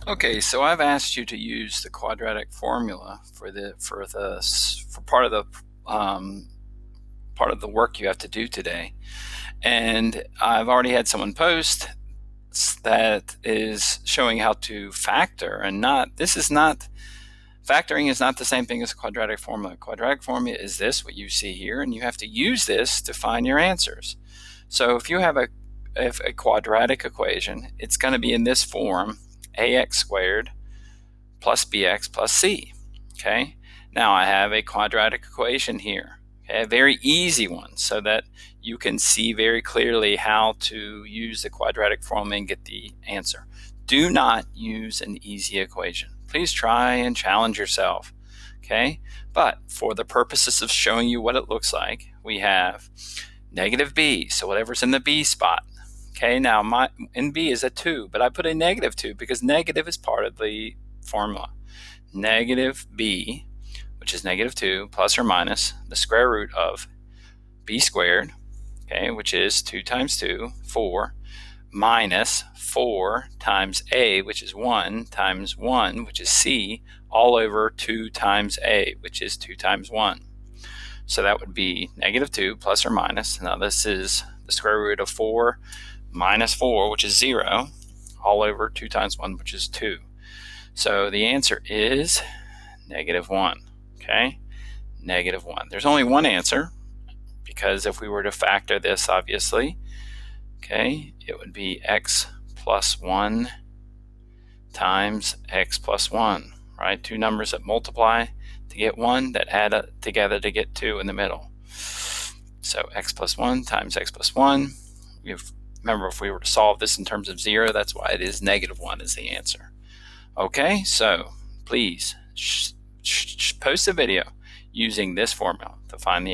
Okay, so I've asked you to use the quadratic formula for um, part of the work you have to do today, and I've already had someone post that is showing how to factor, and factoring is not the same thing as a quadratic formula. Quadratic formula is what you see here, and you have to use this to find your answers. So if you have a quadratic equation, it's going to be in this form: ax squared plus bx plus c. Okay, now I have a quadratic equation here, okay, a very easy one, so that you can see very clearly how to use the quadratic formula and get the answer. Do not use an easy equation. Please try and challenge yourself. Okay, but for the purposes of showing you what it looks like, we have negative b, so whatever's in the b spot. Okay, now in b is a 2, but I put a negative 2 because negative is part of the formula. Negative b, which is negative 2, plus or minus the square root of b squared, okay, which is 2 times 2, 4, minus 4 times a, which is 1, times 1, which is c, all over 2 times a, which is 2 times 1. So that would be negative 2 plus or minus. Now this is the square root of 4 minus 4, which is 0, all over 2 times 1, which is 2. So the answer is negative 1. Okay, negative 1. There's only one answer, because if we were to factor this, obviously, okay, it would be x plus 1 times x plus 1, right? Two numbers that multiply to get 1, that add up together to get 2 in the middle. So x plus 1 times x plus 1. Remember, if we were to solve this in terms of 0, that's why it is negative 1 is the answer. Okay, so please post a video using this formula to find the